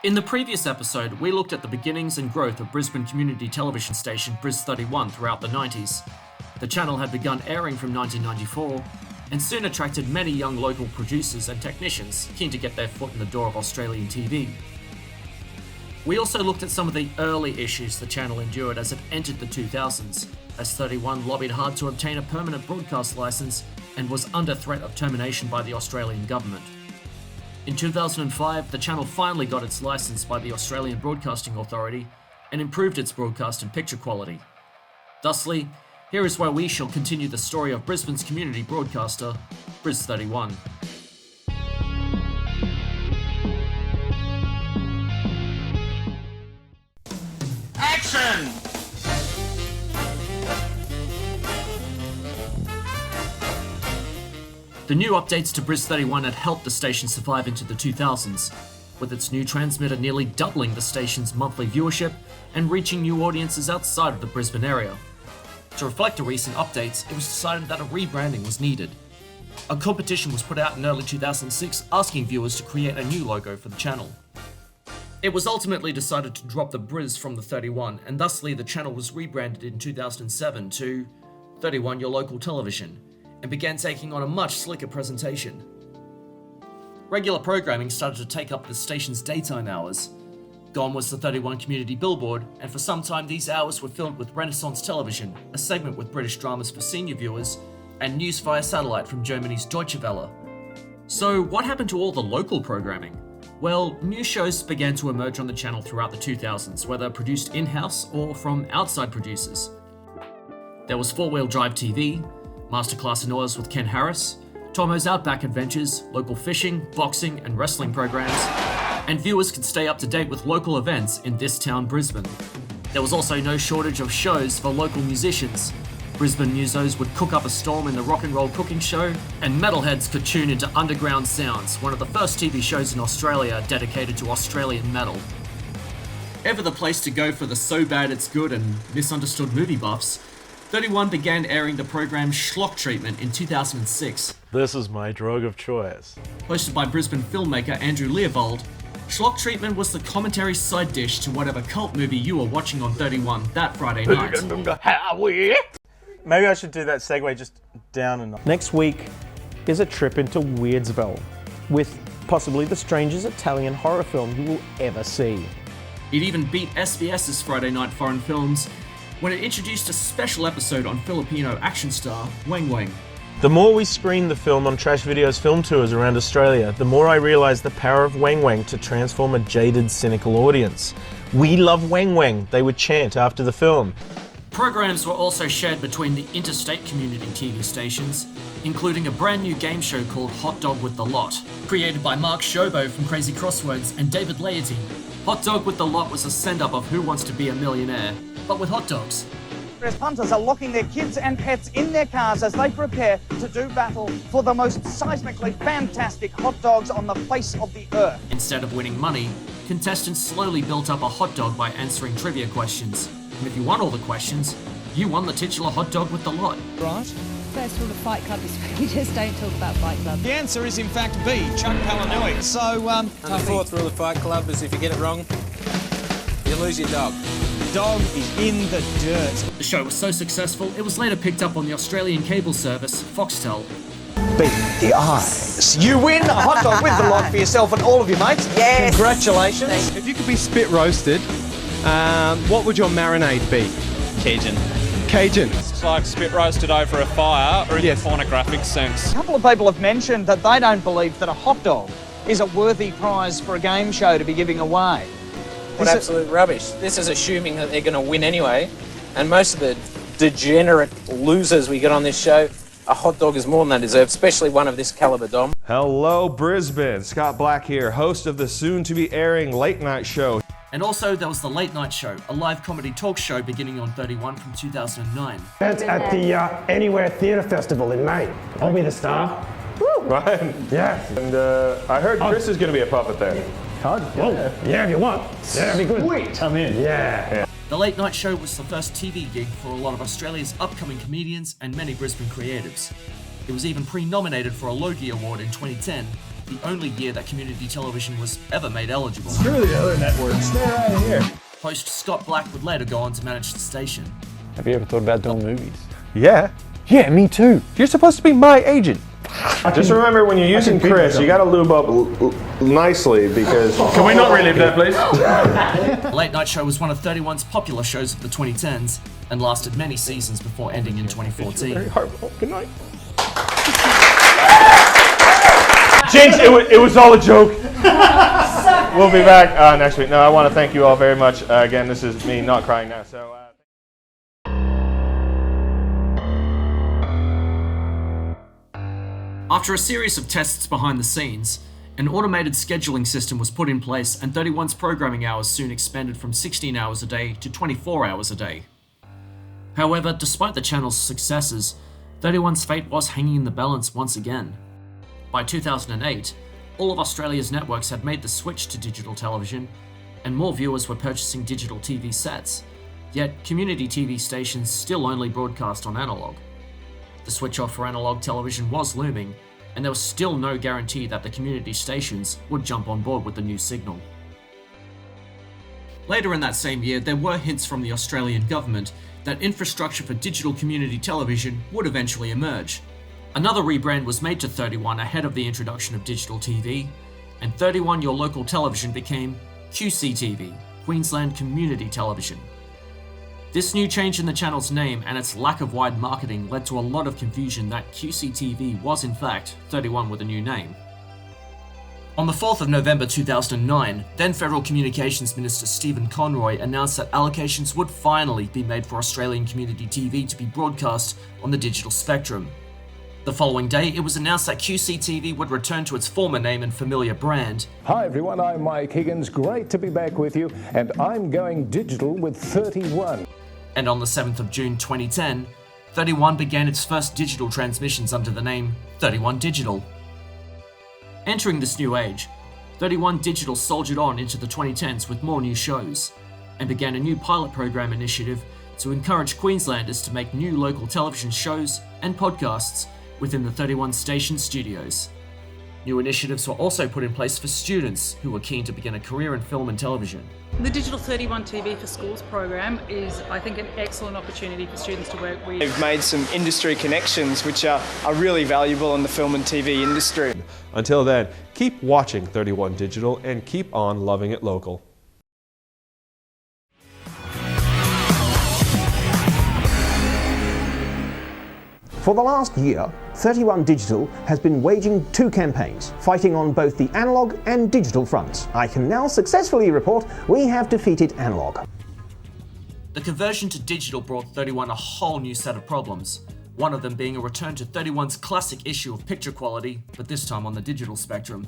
In the previous episode, we looked at the beginnings and growth of Brisbane community television station Briz 31 throughout the 90s. The channel had begun airing from 1994 and soon attracted many young local producers and technicians keen to get their foot in the door of Australian TV. We also looked at some of the early issues the channel endured as it entered the 2000s, as 31 lobbied hard to obtain a permanent broadcast licence and was under threat of termination by the Australian government. In 2005, the channel finally got its licence by the Australian Broadcasting Authority and improved its broadcast and picture quality. Thusly, here is where we shall continue the story of Brisbane's community broadcaster, Briz 31. Action! The new updates to Briz 31 had helped the station survive into the 2000s, with its new transmitter nearly doubling the station's monthly viewership and reaching new audiences outside of the Brisbane area. To reflect the recent updates, it was decided that a rebranding was needed. A competition was put out in early 2006 asking viewers to create a new logo for the channel. It was ultimately decided to drop the Briz from the 31, and thusly the channel was rebranded in 2007 to 31 Your Local Television, and began taking on a much slicker presentation. Regular programming started to take up the station's daytime hours. Gone was the 31 community billboard, and for some time these hours were filled with Renaissance Television, a segment with British dramas for senior viewers, and news via satellite from Germany's Deutsche Welle. So what happened to all the local programming? Well, new shows began to emerge on the channel throughout the 2000s, whether produced in-house or from outside producers. There was Four Wheel Drive TV, Masterclass in Oils with Ken Harris, Tomo's Outback Adventures, local fishing, boxing and wrestling programs, and viewers could stay up to date with local events in this town, Brisbane. There was also no shortage of shows for local musicians. Brisbane musos would cook up a storm in the rock and roll cooking show, and metalheads could tune into Underground Sounds, one of the first TV shows in Australia dedicated to Australian metal. Ever the place to go for the so bad it's good and misunderstood movie buffs, 31 began airing the program Schlock Treatment in 2006. This is my drug of choice. Hosted by Brisbane filmmaker Andrew Leavold, Schlock Treatment was the commentary side dish to whatever cult movie you were watching on 31 that Friday night. Maybe I should do that segue just down a notch. Next week is a trip into Weirdsville with possibly the strangest Italian horror film you will ever see. It even beat SBS's Friday Night Foreign Films when it introduced a special episode on Filipino action star Wang Wang. The more we screen the film on Trash Video's film tours around Australia, the more I realise the power of Wang Wang to transform a jaded, cynical audience. We love Wang Wang, they would chant after the film. Programs were also shared between the interstate community TV stations, including a brand new game show called Hot Dog with the Lot, created by Mark Shobo from Crazy Crosswords and David Laity. Hot Dog with the Lot was a send-up of Who Wants to Be a Millionaire, but with hot dogs. Punters are locking their kids and pets in their cars as they prepare to do battle for the most seismically fantastic hot dogs on the face of the earth. Instead of winning money, contestants slowly built up a hot dog by answering trivia questions. And if you won all the questions, you won the titular Hot Dog with the Lot. Right. First rule of Fight Club is we just don't talk about Fight Club. The answer is in fact B, Chuck Palahniuk. So, And the fourth rule of Fight Club is if you get it wrong, you lose your dog. dog is in the dirt. The show was so successful, it was later picked up on the Australian cable service, Foxtel. Beat the eyes. You win a hot dog with the Lot for yourself and all of your mates. Yes. Congratulations. If you could be spit roasted, what would your marinade be? Cajun. Cajun. It's like spit roasted over a fire, or in the pornographic sense. A couple of people have mentioned that they don't believe that a hot dog is a worthy prize for a game show to be giving away. What absolute rubbish. This is assuming that they're going to win anyway, and most of the degenerate losers we get on this show, a hot dog is more than they deserve, especially one of this caliber, Dom. Hello, Brisbane. Scott Black here, host of the soon-to-be-airing Late Night Show. And also there was The Late Night Show, a live comedy talk show beginning on 31 from 2009. That's at the Anywhere Theatre Festival in May. I'll be the star. Woo, Ryan. Yeah. And I heard Chris is going to be a puppet there. Yeah, if you want. Yeah, that'd be good. Sweet. I'm in. Yeah. The Late Night Show was the first TV gig for a lot of Australia's upcoming comedians and many Brisbane creatives. It was even pre-nominated for a Logie Award in 2010 the only year that community television was ever made eligible. Screw the other networks, stay right here. Host Scott Black would later go on to manage the station. Have you ever thought about doing movies? Yeah. Yeah, me too. You're supposed to be my agent. Just remember, when you're using Chris, you gotta lube up nicely because... Can we not relive that, please? The Late Night Show was one of 31's popular shows of the 2010s and lasted many seasons before ending in 2014. Very heartful. Good night. Jinx, it was all a joke. We'll be back next week. No, I want to thank you all very much. Again, this is me not crying now. So. After a series of tests behind the scenes, an automated scheduling system was put in place and 31's programming hours soon expanded from 16 hours a day to 24 hours a day. However, despite the channel's successes, 31's fate was hanging in the balance once again. By 2008, all of Australia's networks had made the switch to digital television, and more viewers were purchasing digital TV sets, yet community TV stations still only broadcast on analogue. The switch off for analogue television was looming, and there was still no guarantee that the community stations would jump on board with the new signal. Later in that same year, there were hints from the Australian government that infrastructure for digital community television would eventually emerge. Another rebrand was made to 31 ahead of the introduction of digital TV, and 31 Your Local Television became QCTV, Queensland Community Television. This new change in the channel's name and its lack of wide marketing led to a lot of confusion that QCTV was in fact 31 with a new name. On the 4th of November 2009, then Federal Communications Minister Stephen Conroy announced that allocations would finally be made for Australian community TV to be broadcast on the digital spectrum. The following day, it was announced that QCTV would return to its former name and familiar brand. Hi everyone, I'm Mike Higgins. Great to be back with you, and I'm going digital with 31. And on the 7th of June 2010, 31 began its first digital transmissions under the name 31 Digital. Entering this new age, 31 Digital soldiered on into the 2010s with more new shows, and began a new pilot program initiative to encourage Queenslanders to make new local television shows and podcasts within the 31 station studios. New initiatives were also put in place for students who were keen to begin a career in film and television. The Digital 31 TV for Schools program is, I think, an excellent opportunity for students to work with. We've made some industry connections which are really valuable in the film and TV industry. Until then, keep watching 31 Digital and keep on loving it local. For the last year, 31 Digital has been waging two campaigns, fighting on both the analogue and digital fronts. I can now successfully report we have defeated analogue. The conversion to digital brought 31 a whole new set of problems, one of them being a return to 31's classic issue of picture quality, but this time on the digital spectrum.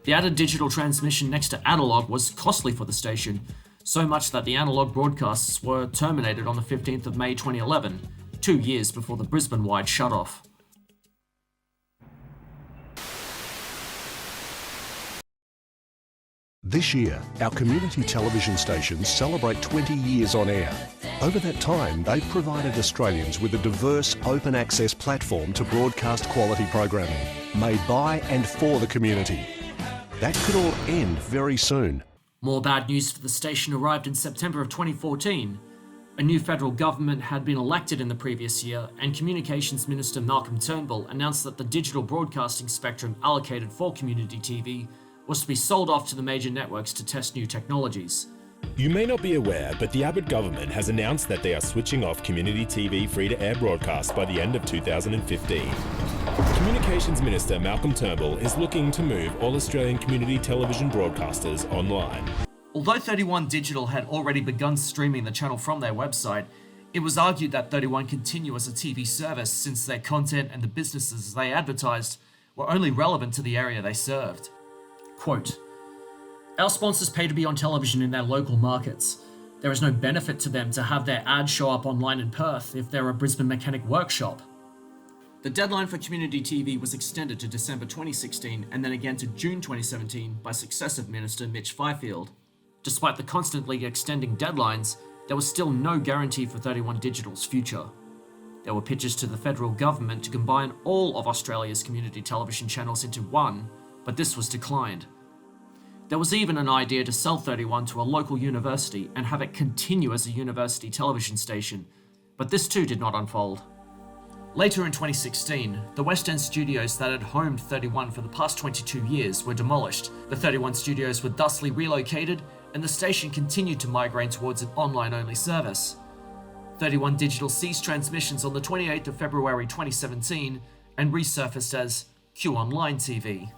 The added digital transmission next to analogue was costly for the station, so much that the analogue broadcasts were terminated on the 15th of May 2011, 2 years before the Brisbane-wide shut-off. This year, our community television stations celebrate 20 years on air. Over that time, they've provided Australians with a diverse, open access platform to broadcast quality programming, made by and for the community. That could all end very soon. More bad news for the station arrived in September of 2014. A new federal government had been elected in the previous year, and Communications Minister Malcolm Turnbull announced that the digital broadcasting spectrum allocated for community TV was to be sold off to the major networks to test new technologies. You may not be aware, but the Abbott government has announced that they are switching off community TV free-to-air broadcast by the end of 2015. Communications Minister Malcolm Turnbull is looking to move all Australian community television broadcasters online. Although 31 Digital had already begun streaming the channel from their website, it was argued that 31 continue as a TV service since their content and the businesses they advertised were only relevant to the area they served. Quote, "Our sponsors pay to be on television in their local markets. There is no benefit to them to have their ads show up online in Perth if they're a Brisbane mechanic workshop." The deadline for community TV was extended to December 2016 and then again to June 2017 by successive Minister Mitch Fifield. Despite the constantly extending deadlines, there was still no guarantee for 31 Digital's future. There were pitches to the federal government to combine all of Australia's community television channels into one, but this was declined. There was even an idea to sell 31 to a local university and have it continue as a university television station, but this too did not unfold. Later in 2016, the West End studios that had homed 31 for the past 22 years were demolished. The 31 studios were thusly relocated, and the station continued to migrate towards an online-only service. 31 Digital ceased transmissions on the 28th of February 2017 and resurfaced as Q Online TV.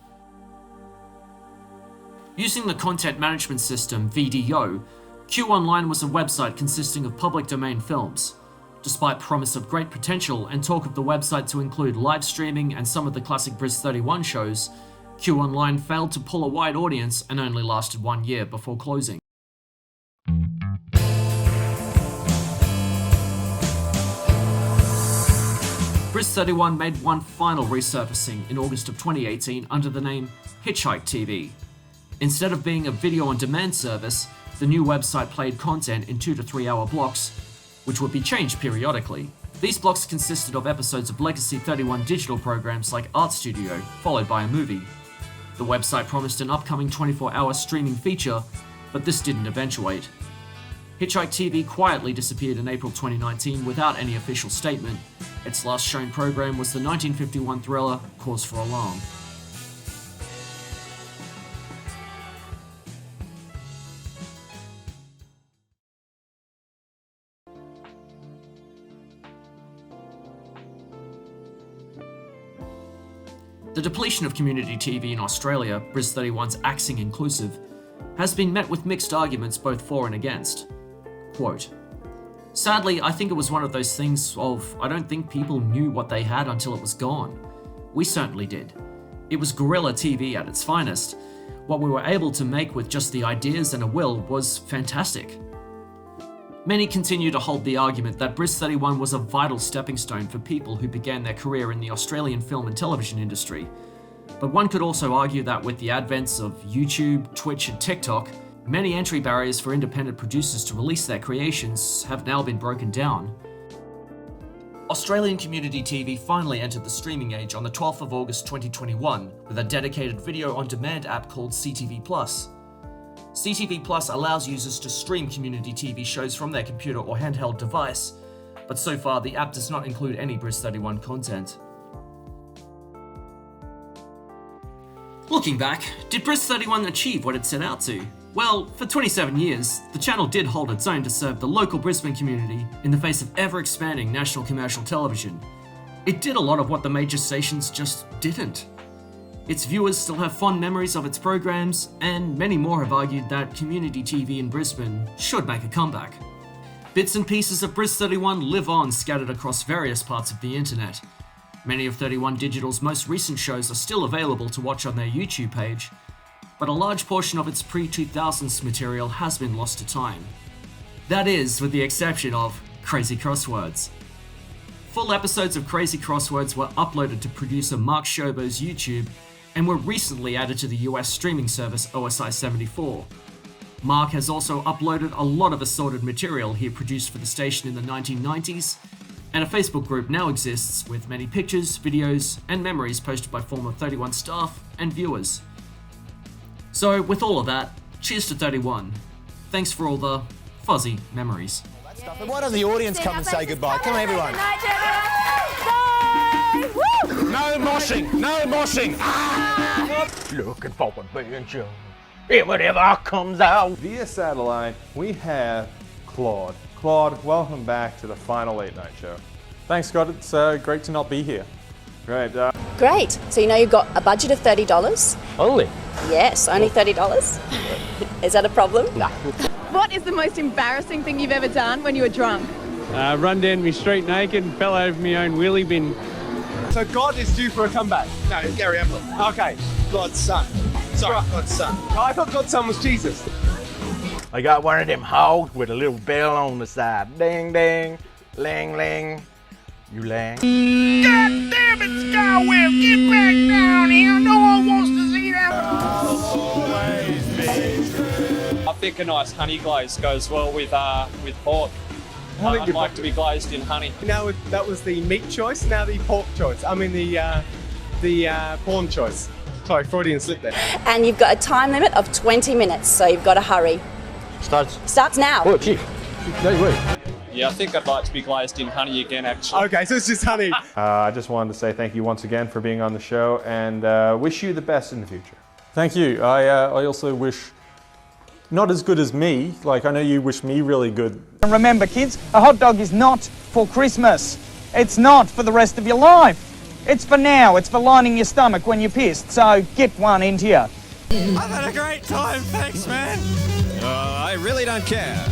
Using the content management system VDO, Q Online was a website consisting of public domain films. Despite promise of great potential and talk of the website to include live streaming and some of the classic Briz 31 shows, Q Online failed to pull a wide audience and only lasted 1 year before closing. Briz 31 made one final resurfacing in August of 2018 under the name Hitchhike TV. Instead of being a video-on-demand service, the new website played content in 2 to 3 hour blocks, which would be changed periodically. These blocks consisted of episodes of legacy 31 digital programs like Art Studio, followed by a movie. The website promised an upcoming 24-hour streaming feature, but this didn't eventuate. Hitchhike TV quietly disappeared in April 2019 without any official statement. Its last shown program was the 1951 thriller Cause for Alarm. The depletion of community TV in Australia, Briz 31's axing inclusive, has been met with mixed arguments both for and against. Quote, "Sadly, I think it was one of those things of, I don't think people knew what they had until it was gone. We certainly did. It was guerrilla TV at its finest. What we were able to make with just the ideas and a will was fantastic." Many continue to hold the argument that Briz 31 was a vital stepping stone for people who began their career in the Australian film and television industry. But one could also argue that with the advents of YouTube, Twitch and TikTok, many entry barriers for independent producers to release their creations have now been broken down. Australian community TV finally entered the streaming age on the 12th of August 2021 with a dedicated video-on-demand app called CTV+. CTV+ allows users to stream community TV shows from their computer or handheld device, but so far the app does not include any Briz 31 content. Looking back, did Briz 31 achieve what it set out to? Well, for 27 years, the channel did hold its own to serve the local Brisbane community in the face of ever-expanding national commercial television. It did a lot of what the major stations just didn't. Its viewers still have fond memories of its programs, and many more have argued that community TV in Brisbane should make a comeback. Bits and pieces of Briz 31 live on scattered across various parts of the internet. Many of 31 Digital's most recent shows are still available to watch on their YouTube page, but a large portion of its pre-2000s material has been lost to time. That is, with the exception of Crazy Crosswords. Full episodes of Crazy Crosswords were uploaded to producer Mark Shobo's YouTube and were recently added to the US streaming service OSI 74. Mark has also uploaded a lot of assorted material he produced for the station in the 1990s, and a Facebook group now exists with many pictures, videos, and memories posted by former 31 staff and viewers. So with all of that, cheers to 31. Thanks for all the fuzzy memories. And why doesn't the audience come and say goodbye? Come on, everyone. No moshing! No moshing! Looking for adventure. Whatever comes out. Via satellite, we have Claude. Claude, welcome back to the final late night show. Thanks, Scott. It's great to not be here. Great. Great. So you know you've got a budget of $30? Only? Yes, only $30. Is that a problem? No. What is the most embarrassing thing you've ever done when you were drunk? Run down me street naked and fell out of my own wheelie bin. So God is due for a comeback? No, it's Gary Apple. Okay. God's son. Sorry, God's son. Oh, I thought God's son was Jesus. I got one of them hogs with a little bell on the side. Ding, ding, lang, lang. You lang. God damn it, Skywell! Get back down here! No one wants to see that! I think a nice honey glaze goes well with pork. I'd like to be glazed in honey. Now that was the meat choice, now the pork choice. I mean the porn choice. Sorry, Freudian slip there. And you've got a time limit of 20 minutes, so you've got to hurry. Starts now. Oh, gee. No way. Yeah, I think I'd like to be glazed in honey again, actually. Okay, so it's just honey. I just wanted to say thank you once again for being on the show and wish you the best in the future. Thank you. I also wish, not as good as me, like I know you wish me really good. And remember, kids, a hot dog is not for Christmas. It's not for the rest of your life. It's for now. It's for lining your stomach when you're pissed. So get one into you. I've had a great time, thanks, man. I really don't care.